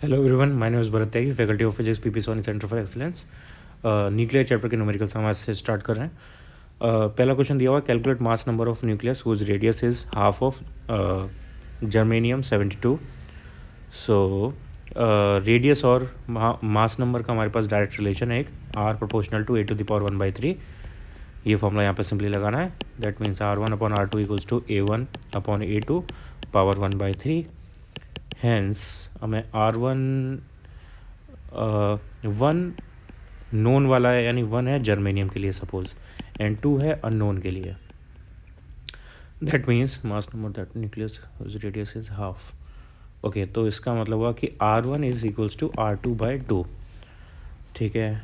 Hello everyone, my name is Bharat Tyagi, faculty of physics, PP Soni centre for excellence. Nuclear chapter के numericals हम आज से start कर रहे हैं। पहला क्वेश्चन दिया हुआ है, calculate mass number of nucleus whose radius is half of germanium 72। So radius और मास नंबर का हमारे पास डायरेक्ट रिलेशन है, एक आर प्रोपोर्शनल टू A⁻⁴ ये फॉर्मूला यहाँ पे सिंपली लगाना है। That means R1/R2 equals to A1/A2 power 1/3। Hence हमें R1 1 नोन वाला है, यानी 1 है जर्मेनियम के लिए सपोज, एंड 2 है अननोन के लिए। That means mass number that nucleus radius is half. Okay, तो इसका मतलब हुआ कि R1 is equals to R2/2। ठीक है,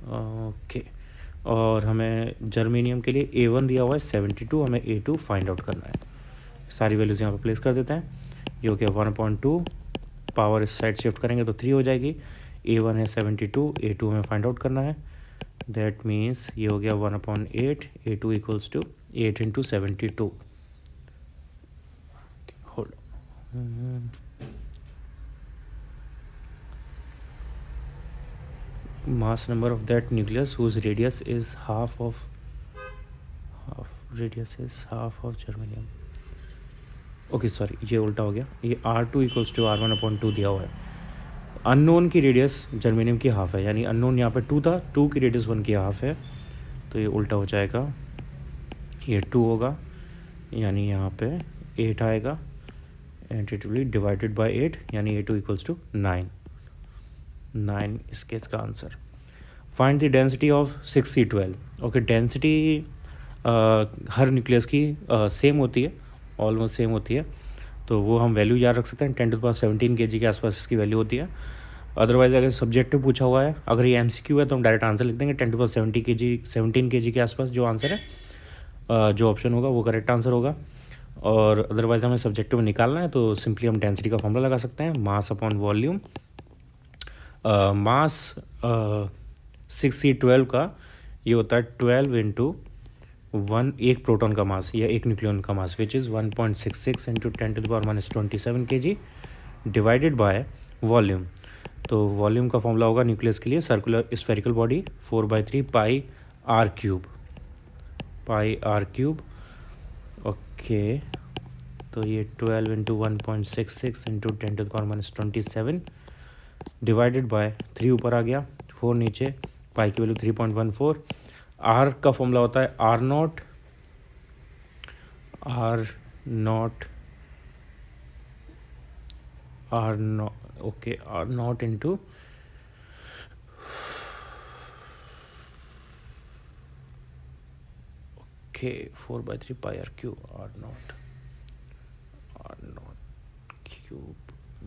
ओके। और हमें जर्मेनियम के लिए A1 दिया हुआ है 72, हमें A2 फाइंड आउट करना है। सारी वैल्यूज़ यहाँ पर प्लेस कर देते हैं। ये हो गया 1/2, पावर इस साइड शिफ्ट करेंगे तो 3 हो जाएगी। A1 है 72, A2 हमें फाइंड आउट करना है। दैट मीन्स ये हो गया 1/8, A2 equals to 8 into 72। Hold, mass number of that nucleus whose radius is half of germanium. Okay sorry, ये उल्टा हो गया। ये R2 इक्वल्स टू R1/2 दिया हुआ है। अननोन की रेडियस जर्मेनियम की हाफ है, यानी अननोन यहाँ पे 2 था, 2 की रेडियस 1 की हाफ है, तो ये उल्टा हो जाएगा। ये 2 होगा, यानी यहाँ पे 8 आएगा, and it will be divided by 8, यानी A2 इक्वल्स टू 9 इस केस का answer. Find the density of 6C12। Okay, density her nucleus की सेम होती है, ऑलमोस्ट सेम होती है, तो वो हम वैल्यू याद रख सकते हैं। 10⁻17 kg के आसपास इसकी वैल्यू होती है। अदरवाइज अगर सब्जेक्टिव पूछा हुआ है, अगर ये MCQ है तो हम डायरेक्ट आंसर लिख देंगे 17 kg के आसपास जो आंसर है, जो ऑप्शन होगा वो करेक्ट आंसर होगा। और अदरवाइज हमें सब्जेक्टिव में निकालना है तो सिंपली हम डेंसिटी का फॉर्मूला लगा सकते हैं, मास अपॉन वॉल्यूम। मास 6C12 का ये होता है 12 इंटू 1, एक प्रोटॉन का मास या एक न्यूक्लियन का mass, which is 1.66 into 10⁻⁻27 kg divided by volume. तो वॉल्यूम का फॉर्मूला होगा न्यूक्लियस के लिए, circular spherical body 4/3 pi R cube. Okay, तो ये 12 इंटू 1.66 इंटू 10⁻⁻27 डिवाइडेड बाय 3 ऊपर आ गया, 4 नीचे, पाई की वैल्यू 3.14। आर का फॉर्मूला होता है R not into 4/3 pi R cube, R not cube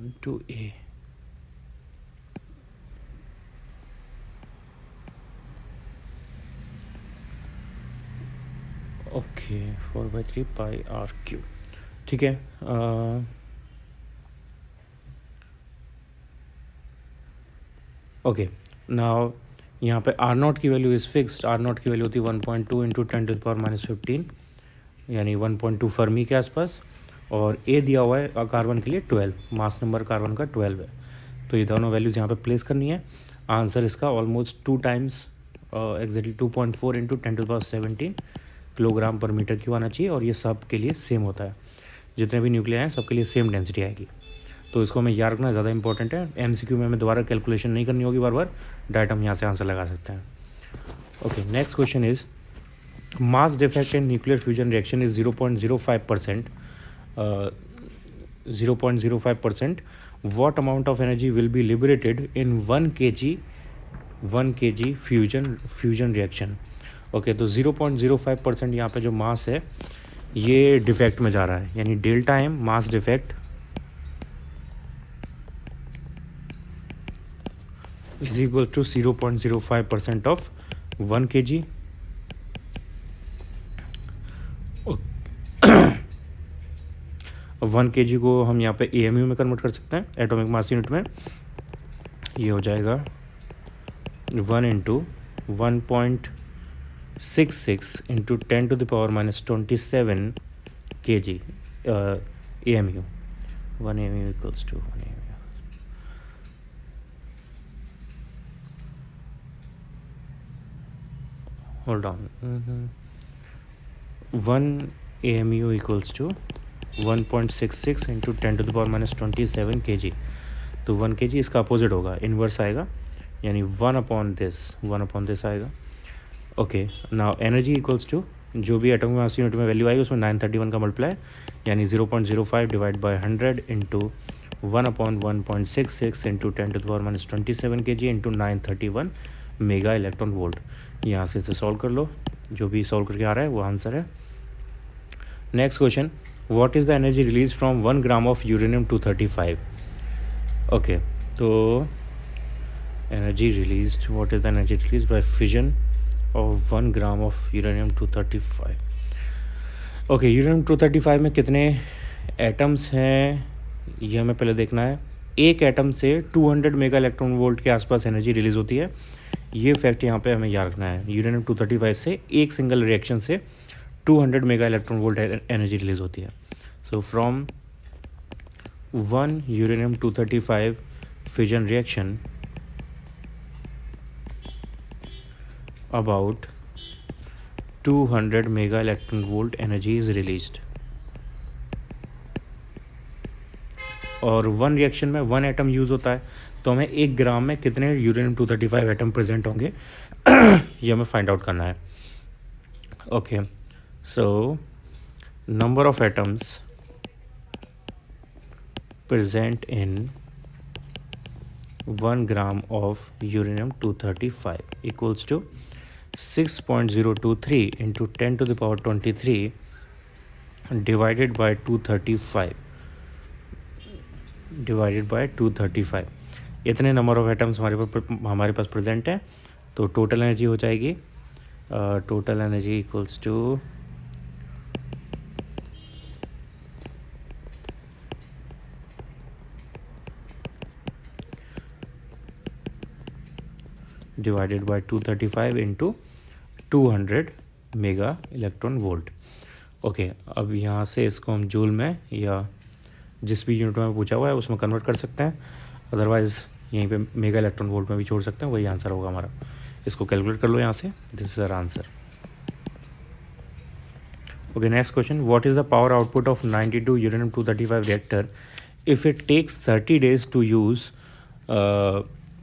into A. Okay, 4/3 pi R cube. ठीक है, ओके। नाउ यहाँ पे आर नॉट की value is fixed. R not की वैल्यू होती है 1.2 इंटू 10⁻⁻15, यानी 1.2 फर्मी के आसपास। और ए दिया हुआ है कार्बन के लिए 12, मास नंबर कार्बन का 12 है, तो ये दोनों वैल्यूज़ यहाँ पे प्लेस करनी है। आंसर इसका almost 2 times exactly 2.4 into 10⁻17 kilogram पर मीटर क्यूब आना चाहिए, और ये सब के लिए सेम होता है, जितने भी न्यूक्लिया हैं सबके लिए सेम डेंसिटी आएगी। तो इसको हमें याद रखना ज़्यादा इंपॉर्टेंट है। MCQ में हमें दोबारा कैलकुलेशन नहीं करनी होगी, बार बार डायरेक्ट हम यहाँ से आंसर लगा सकते हैं। Okay, next question is mass defect in nuclear fusion reaction is 0.05%। 0.05%। What amount of energy will be liberated in 1 kg fusion reaction. Okay, तो 0.05% यहाँ पे जो मास है ये डिफेक्ट में जा रहा है, यानी delta M mass defect is equal to 0.05% of 1 kg। 1 kg को हम यहाँ पे AMU में कन्वर्ट कर सकते हैं, एटॉमिक मास यूनिट में। ये हो जाएगा 1 into 1.66 into 10⁻⁻27 kg AMU। 1 AMU equals to 1 AMU। Hold on, 1 AMU equals to 1.66 into 10⁻27 kg। तो 1 kg इसका अपोजिट होगा, इन्वर्स आएगा, यानी 1/this आएगा। Okay, now energy equals to जो भी एटॉमिक मास यूनिट में वैल्यू आई उसमें 931 का मल्टीप्लाई, यानी 0.05 divide by 100 into 1/1.66 into 10⁻27 kg into 931 mega electron volt. यहाँ से इसे सॉल्व कर लो, जो भी सॉल्व करके आ रहा है वो आंसर है। Next question, what is the energy release from 1 gram of uranium 235। Okay, तो energy released, what is the energy release by fission of 1 gram of uranium 235। Okay, uranium 235 में कितने एटम्स हैं ये हमें पहले देखना है। एक एटम से 200 मेगा इलेक्ट्रॉन वोल्ट के आसपास एनर्जी रिलीज होती है, ये फैक्ट यहाँ पे हमें याद रखना है। यूरेनियम 235 से एक सिंगल रिएक्शन से 200 mega electron volt energy release होती है। So from 1 uranium 235 fission reaction, about 200 mega electron volt energy is released। और 1 रिएक्शन में 1 एटम यूज़ होता है, तो हमें 1 ग्राम में कितने यूरेनियम 235 एटम प्रेजेंट होंगे ये हमें फाइंड आउट करना है। Okay, so number of atoms present in 1 gram of uranium 235 equals to 6.023 into 10 to the power 23 divided by 235। इतने नंबर ऑफ एटम्स हमारे पास प्रेजेंट हैं, तो टोटल एनर्जी हो जाएगी, total energy equals two divided by 235 into 200 mega electron volt. Okay, अब यहाँ से इसको हम जूल में या जिस भी यूनिट में पूछा हुआ है उसमें कन्वर्ट कर सकते हैं, अदरवाइज़ यहीं पे मेगा इलेक्ट्रॉन वोल्ट में भी छोड़ सकते हैं, वही आंसर होगा हमारा। इसको कैलकुलेट कर लो यहाँ से, this is our answer. Okay, next question, what is the power output of 92 uranium 235 reactor if it takes 30 days to use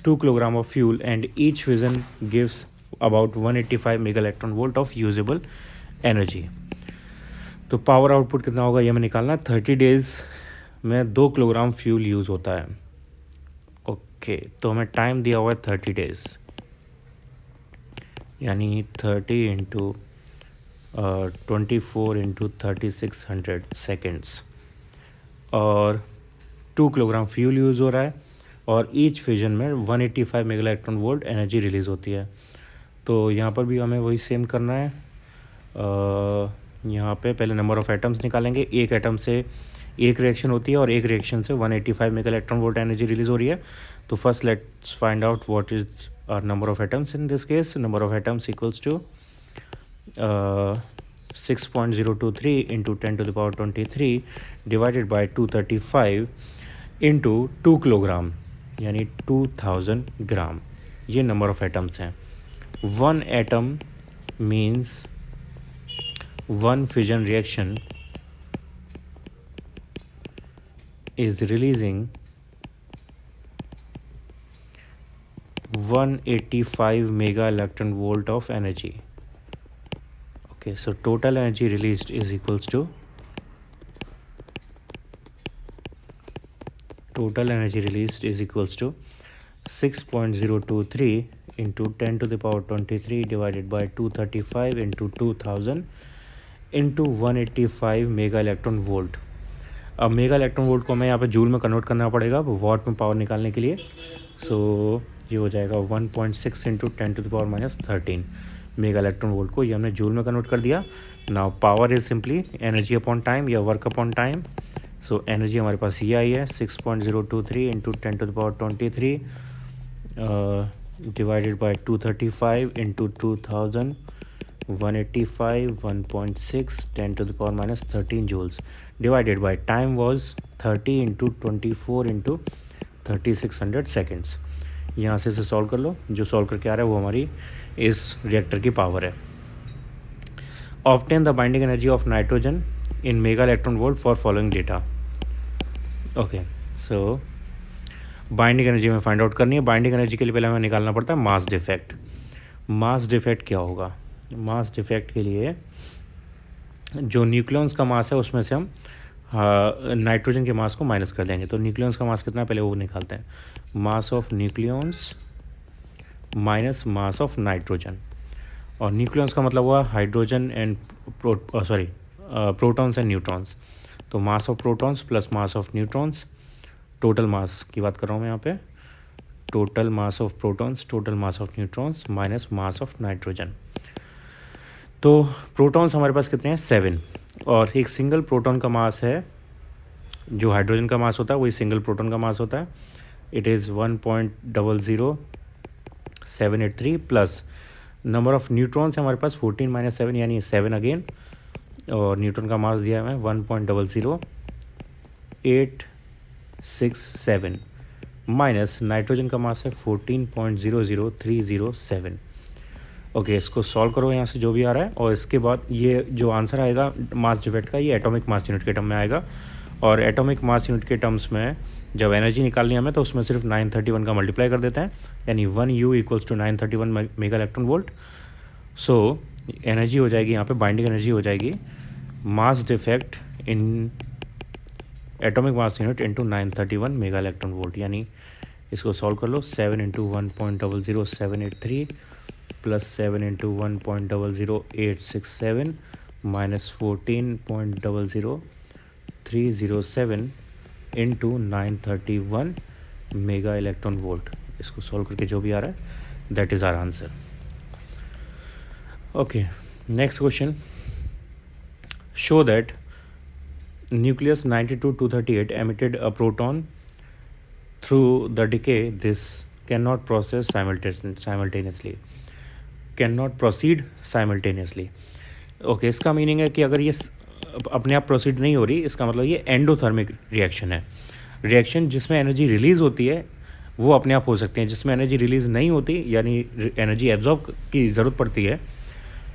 2 kilogram of fuel and each fission gives about 185 mega electron volt of usable energy. तो power output कितना होगा ये हमें निकालना है। 30 days में 2 kilogram fuel use होता है। ओके, तो हमें टाइम दिया हुआ है 30 days, यानी 30 इंटू 24 इंटू 3600 सेकेंड्स, और 2 किलोग्राम फ्यूल यूज़ हो रहा है, और ईच फिजन में 185 mega electron volt energy release होती है। तो यहाँ पर भी हमें वही सेम करना है। यहाँ पे पहले नंबर ऑफ़ एटम्स निकालेंगे। एक एटम से एक रिएक्शन होती है और एक रिएक्शन से 185 mega electron volt energy release हो रही है। तो first let's find out what is our number of atoms in this case. Number of atoms equals to 6.023 into 10 to the power 23 divided by 235 into 2 kilogram, यानी 2000 gram. ये number of atoms हैं। 1 atom means 1 fission reaction is releasing 185 mega electron volt of energy. Okay, so total energy released is equals to 6.023 into 10 to the power 23 divided by 235 into 2000 into 185 mega electron volt. अब mega electron volt को हमें यहाँ पे joule में convert करना पड़ेगा what में power निकालने के लिए। सो ये हो जाएगा 1.6 into 10 to the power -13 mega electron volt को, ये हमने जूल में कन्वर्ट कर दिया। Now power is simply energy upon time या work upon time. So energy हमारे पास ये आई है 6.023 into 10 to the power 23 divided by 235 इंटू 2000 185 1.6 10 to the power -13 joules divided by time was 30 into 24 into 3600 seconds। यहाँ से इसे सॉल्व कर लो, जो सॉल्व करके आ रहा है वो हमारी इस रिएक्टर की पावर है। Obtain the binding energy of nitrogen in mega electron volt for following data. Okay, so binding energy में फाइंड आउट करनी है। बाइंडिंग एनर्जी के लिए पहले हमें निकालना पड़ता है मास डिफेक्ट। मास डिफेक्ट क्या होगा? मास डिफेक्ट के लिए जो न्यूक्लियॉन्स का मास है उसमें से हम नाइट्रोजन के मास को माइनस कर देंगे। तो न्यूक्लियॉन्स का मास कितना है पहले वो निकालते हैं। Mass of nucleons minus mass of nitrogen, और न्यूक्लियॉन्स का मतलब हुआ hydrogen and protons and neutrons. तो mass of protons plus mass of neutrons, total mass की बात कर रहा हूँ मैं यहाँ पे, total mass of protons, total mass of neutrons minus mass of nitrogen. तो प्रोटॉन्स हमारे पास कितने हैं? 7, और एक सिंगल प्रोटॉन का मास है, जो हाइड्रोजन का मास होता है वही सिंगल प्रोटॉन का मास होता है। It is 1.00783 plus number of neutrons है हमारे पास 14 माइनस 7 यानी 7 अगेन, और न्यूट्रॉन का मास दिया है हमें 1.00867 माइनस नाइट्रोजन का मास है 14.00307। ओके, इसको सॉल्व करो यहाँ से जो भी आ रहा है, और इसके बाद ये जो आंसर आएगा मास डिफेक्ट का, ये एटॉमिक मास यूनिट के टर्म में आएगा। और एटॉमिक मास यूनिट के टर्म्स में जब एनर्जी निकालनी है हमें तो उसमें सिर्फ 931 का मल्टीप्लाई कर देते हैं, यानी 1U equals to 931 mega electron volt. So energy हो जाएगी यहाँ पे, बाइंडिंग एनर्जी हो जाएगी mass defect in atomic mass unit into 931 mega electron volt. यानी इसको सॉल्व कर लो, 7 into 1.00783 plus 7 into 1.00867 minus 14.00307 into 931 mega electron volt. इसको सॉल्व करके जो भी आ रहा है that is our answer. Okay, next question, show that nucleus 92238 emitted a proton through the decay. This cannot process simultaneously, cannot proceed simultaneously. Okay, इसका meaning है कि अगर ये अपने आप प्रोसीड नहीं हो रही, इसका मतलब ये एंडोथर्मिक रिएक्शन है। रिएक्शन जिसमें एनर्जी रिलीज़ होती है वो अपने आप हो सकते हैं, जिसमें एनर्जी रिलीज़ नहीं होती यानी एनर्जी एब्जॉर्ब की ज़रूरत पड़ती है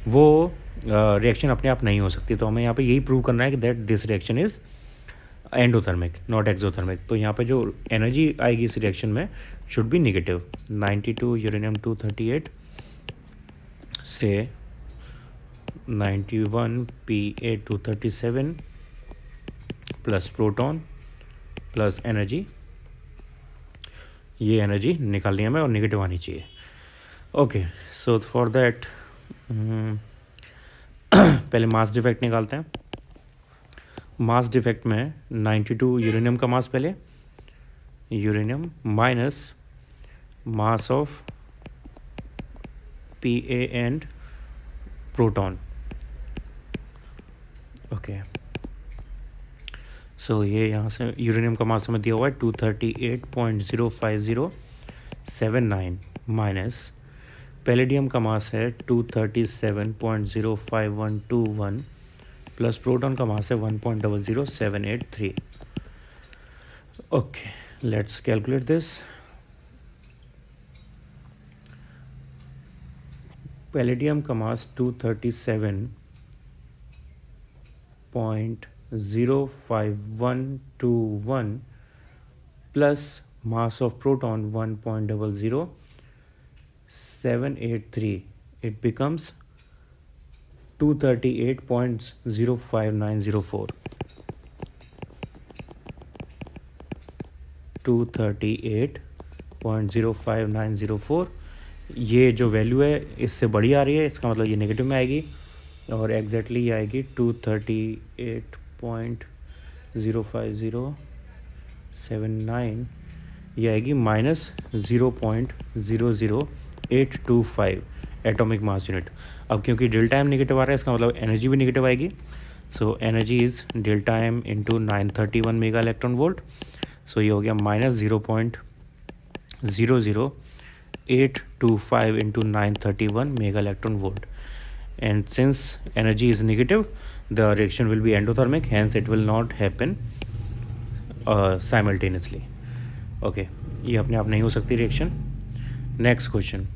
वो रिएक्शन अपने आप नहीं हो सकती। तो हमें यहाँ पे यही प्रूव करना है कि that this reaction is endothermic not exothermic. तो यहाँ पे जो एनर्जी आएगी इस रिएक्शन में शुड बी नेगेटिव। 92 यूरेनियम 238 से 91 Pa 237 plus proton plus energy, ये एनर्जी निकालनी है हमें और नेगेटिव आनी चाहिए। ओके, सो फॉर दैट पहले मास डिफेक्ट निकालते हैं। मास डिफेक्ट में 92 यूरेनियम का मास, पहले uranium minus mass of Pa and proton. Okay, so ये यहाँ से यूरेनियम का मास हमें दिया हुआ है 238.05079 माइनस पैलेडियम का मास है 237.05121 प्लस प्रोटॉन का मास है 1.00783। Okay, let's calculate this. Palladium का मास 237.05121 plus mass of proton 1.00783, it becomes 238.05904 238.05904। ये जो वैल्यू है इससे बड़ी आ रही है, इसका मतलब ये नेगेटिव में आएगी, और एग्जैक्टली ये आएगी 238.05079, ये आएगी माइनस 0.00825 एटॉमिक मास यूनिट। अब क्योंकि डेल्टा एम नेगेटिव आ रहा है इसका मतलब एनर्जी भी नेगेटिव आएगी। So energy is delta M into 931 mega electron volt. So ये हो गया minus 0.00825 into 931 mega electron volt. And since energy is negative the reaction will be endothermic, hence it will not happen simultaneously. Okay, ये अपने आप नहीं हो सकती reaction. Next question,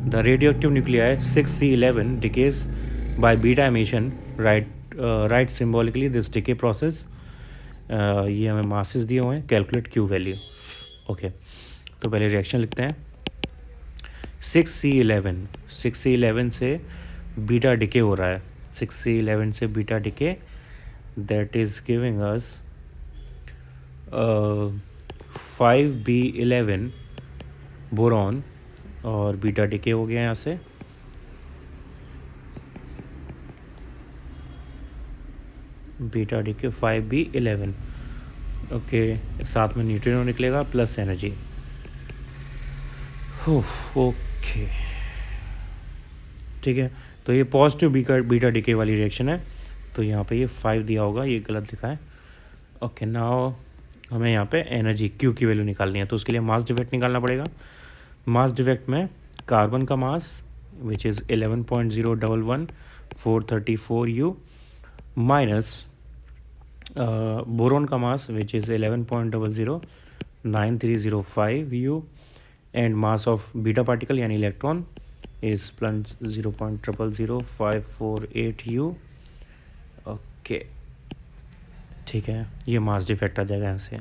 the radioactive nuclei 6C11 decays by beta emission, write symbolically this decay process. ये हमें masses दिए हुए हैं, कैलकुलेट क्यू वैल्यू. ओके, तो पहले रिएक्शन लिखते हैं. 6C11 से बीटा डिके हो रहा है. 6C11 से beta decay, that is giving us 5B11 boron, और बीटा डिके हो गया यहाँ से. Beta decay 5B11. ओके, साथ में न्यूट्रिनो निकलेगा प्लस एनर्जी. ओके, ठीक है. तो ये पॉजिटिव बीटा डिके वाली रिएक्शन है. तो यहाँ पे ये 5 दिया होगा, ये गलत लिखा है. ओके, नाउ हमें यहाँ पे एनर्जी क्यू की वैल्यू निकालनी है. तो उसके लिए मास डिफेक्ट निकालना पड़ेगा. मास डिफेक्ट में कार्बन का mass which is 11.011434 U minus boron का mass which is 11.009305 U, and mass of beta particle यानी electron is plus 0.000548 U. Okay, ठीक है. ये मास डिफेक्ट आ जाएगा यहाँ से.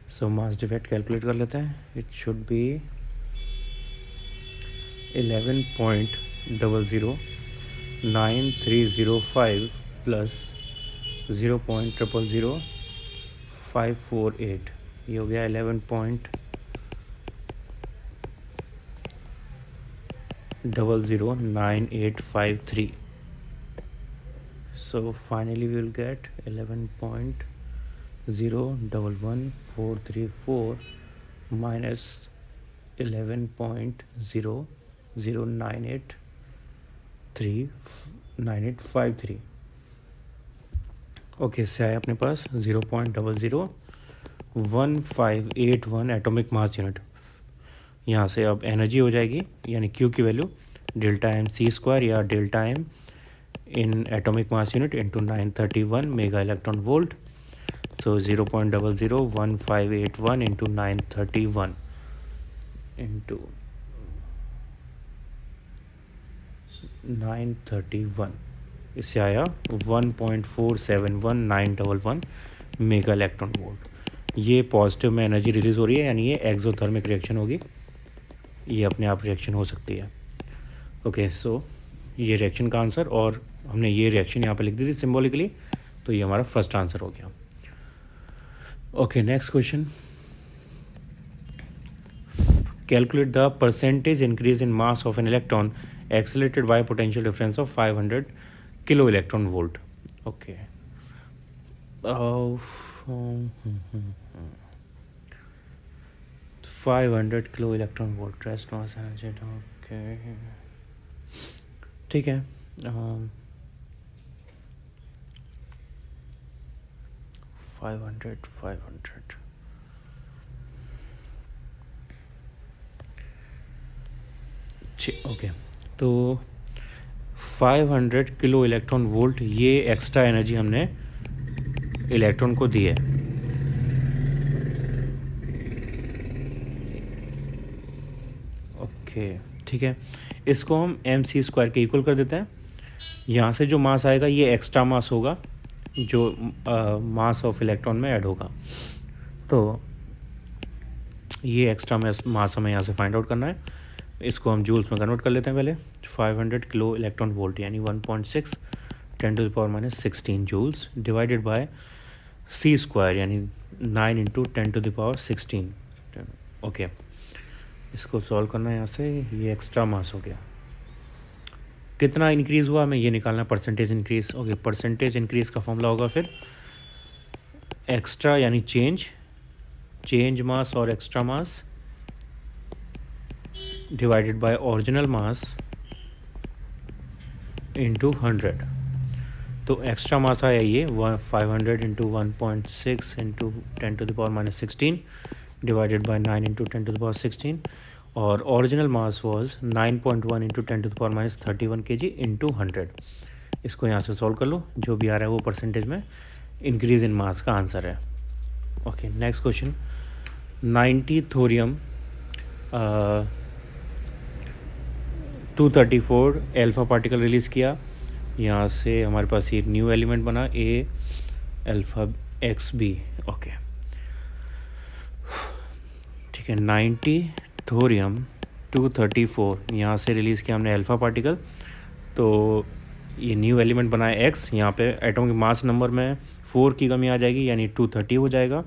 सो मास डिफेक्ट कैलकुलेट कर लेते हैं. It should be 11.009305 plus 0.000548. ये हो गया 11.009853. So finally we will get 11.011434 minus 11.009853. Okay, इससे आया अपने पास 0.001581 एटॉमिक मास यूनिट. यहाँ से अब एनर्जी हो जाएगी यानी क्यू की value delta M C square या delta M in atomic mass unit into 931 mega electron volt. So 0.001581 into 931 into 931, इससे आया 1.471911 मेगा इलेक्ट्रॉन वोल्ट. ये पॉजिटिव में एनर्जी रिलीज हो रही है यानी ये एक्सोथर्मिक रिएक्शन होगी. ये अपने आप रिएक्शन हो सकती है. ओके, सो ये रिएक्शन का आंसर, और हमने ये रिएक्शन यहाँ पे लिख दी थी सिम्बॉलिकली. तो ये हमारा फर्स्ट आंसर हो गया. Okay, next question. Calculate the percentage increase in mass of an electron accelerated bye potential difference of 500 kilo electron volt. Okay, 500 kilo electron volt rest mass energy. Okay, ठीक है. 500. Okay, तो 500 kilo electron volt, ये extra energy हमने electron को दी है. Okay, ठीक है. इसको हम एम सी स्क्वायर के इक्वल कर देते हैं. यहाँ से जो मास आएगा ये एक्स्ट्रा मास होगा जो मास ऑफ इलेक्ट्रॉन में ऐड होगा. तो ये एक्स्ट्रा मास हमें यहाँ से फाइंड आउट करना है. इसको हम जूल्स में कन्वर्ट कर लेते हैं पहले. 500 किलो इलेक्ट्रॉन वोल्ट यानी 1.6 10⁻16 joules divided by C square यानी 9 × 10⁻16. ओके, इसको सॉल्व करना है यहाँ से. ये एक्स्ट्रा मास हो गया. कितना इंक्रीज़ हुआ हमें ये निकालना, percentage increase. Okay, percentage increase का फॉर्मूला होगा फिर एक्स्ट्रा यानी चेंज मास और extra mass divided by original mass into 100. तो एक्स्ट्रा मास आया ये 500 × 1.6 × 10⁻16 डिवाइडेड बाय 9 × 10⁻16, और original mass was 9.1 × 10⁻31 kg into 100. इसको यहाँ से सॉल्व कर लो. जो भी आ रहा है वो परसेंटेज में इंक्रीज इन मास का आंसर है. Okay, next question. 90 thorium 234 alpha particle release किया यहाँ से हमारे पास एक न्यू एलिमेंट बना ए अल्फा एक्स बी। ओके ठीक है, 90 थोरियम 234 यहाँ से रिलीज़ किया हमने अल्फ़ा पार्टिकल। तो ये न्यू एलिमेंट बनाया एक्स, यहाँ पे एटॉमिक मास नंबर में 4 की कमी आ जाएगी यानी 230 हो जाएगा,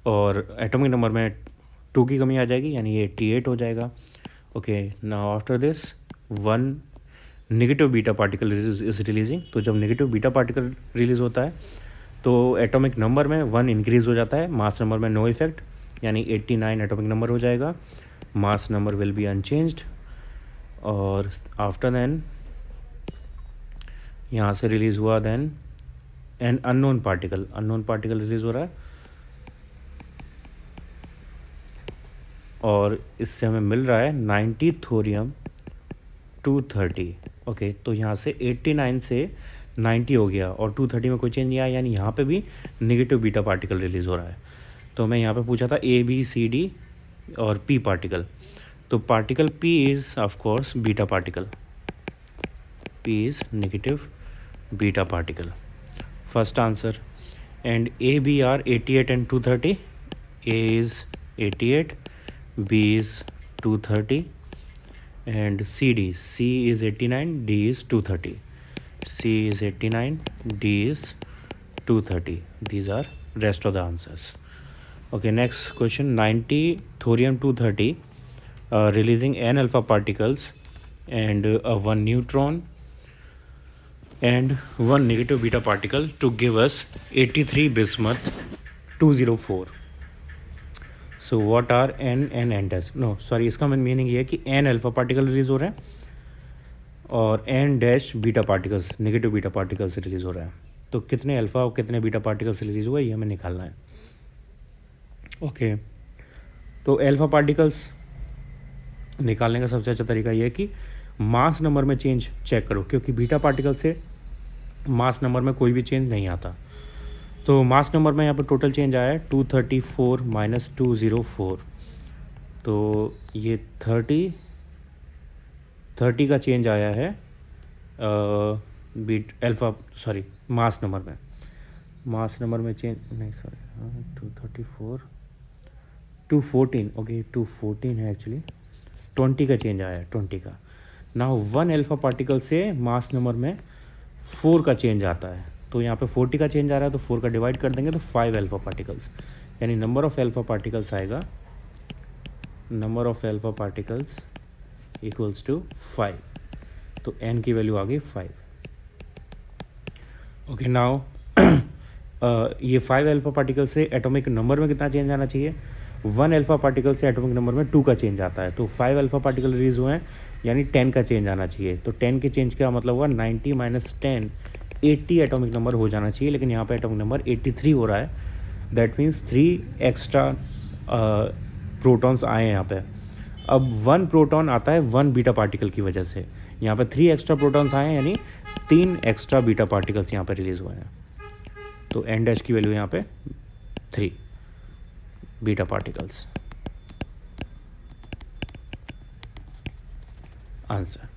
और एटॉमिक नंबर में 2 की कमी आ जाएगी यानी ये 88 हो जाएगा। Okay now after this one negative beta particle is releasing. तो जब नेगेटिव बीटा पार्टिकल रिलीज़ होता है तो एटॉमिक नंबर में 1 इंक्रीज़ हो जाता है, मास नंबर में नो इफेक्ट यानी 89 एटॉमिक नंबर हो जाएगा, mass number will be unchanged. और आफ्टर देन यहाँ से रिलीज़ हुआ then an unknown particle release हो रहा है, और इससे हमें मिल रहा है 90 थोरियम 230। ओके तो यहाँ से 89 से 90 हो गया और 230 में कोई चेंज नहीं आया, यानी यहाँ पे भी नेगेटिव बीटा पार्टिकल रिलीज़ हो रहा है। तो मैं यहाँ पे पूछा था ए बी सी डी और पी पार्टिकल, तो particle P is of course beta particle, P is negative beta particle, first answer. And A B are 88 and 230, A is 88, B is 230 and C is 89, D is 230. C is 89, D is 230. These are rest of the answers. Okay, next question. 90 thorium 230 releasing n alpha particles and 1 neutron and 1 negative beta particle to give us 83 bismuth 204. So what are N N N dash, no sorry, इसका meaning ये है कि N alpha particle release हो रहे हैं और N dash beta particles negative beta particles release हो रहा है। तो कितने अल्फ़ा और कितने बीटा पार्टिकल्स रिलीज़ हुआ ये हमें निकालना है। ओके तो अल्फ़ा पार्टिकल्स निकालने का सबसे अच्छा तरीका ये है कि मास नंबर में चेंज चेक करो, क्योंकि बीटा पार्टिकल से मास नंबर में कोई भी चेंज नहीं आता। तो मास नंबर में यहाँ पर टोटल चेंज आया है 234 माइनस 204, तो ये 30 का चेंज आया है beta alpha sorry mass number में चेंज नहीं सॉरी 234 214 ओके 214 है एक्चुअली, 20 का चेंज आया है 20 का। नाउ 1 अल्फ़ा पार्टिकल से मास नंबर में 4 का चेंज आता है, तो यहाँ पे 40 का चेंज आ रहा है तो 4 का डिवाइड कर देंगे तो 5 अल्फ़ा पार्टिकल्स, यानी नंबर ऑफ़ अल्फ़ा पार्टिकल्स आएगा, number of alpha particles equals to 5, तो n की वैल्यू आ गई 5। ओके नाउ ये 5 अल्फ़ा पार्टिकल से एटॉमिक नंबर में कितना चेंज आना चाहिए, 1 अल्फ़ा पार्टिकल से एटॉमिक नंबर में 2 का चेंज आता है, तो 5 अल्फ़ा पार्टिकल रिलीज हुए हैं यानी 10 का चेंज आना चाहिए। तो 10 के चेंज का मतलब हुआ 90 माइनस 10 80 एटॉमिक नंबर हो जाना चाहिए, लेकिन यहाँ पे एटॉमिक नंबर 83 हो रहा है, दैट मीन्स 3 एक्स्ट्रा प्रोटॉन्स आए हैं यहाँ पे। अब 1 प्रोटॉन आता है 1 बीटा पार्टिकल की वजह से, यहाँ पे 3 एक्स्ट्रा प्रोटॉन्स आए हैं यानी 3 एक्स्ट्रा बीटा पार्टिकल्स यहाँ पे रिलीज़ हुए हैं, तो एन डैश की वैल्यू यहाँ पे 3 बीटा पार्टिकल्स आंसर।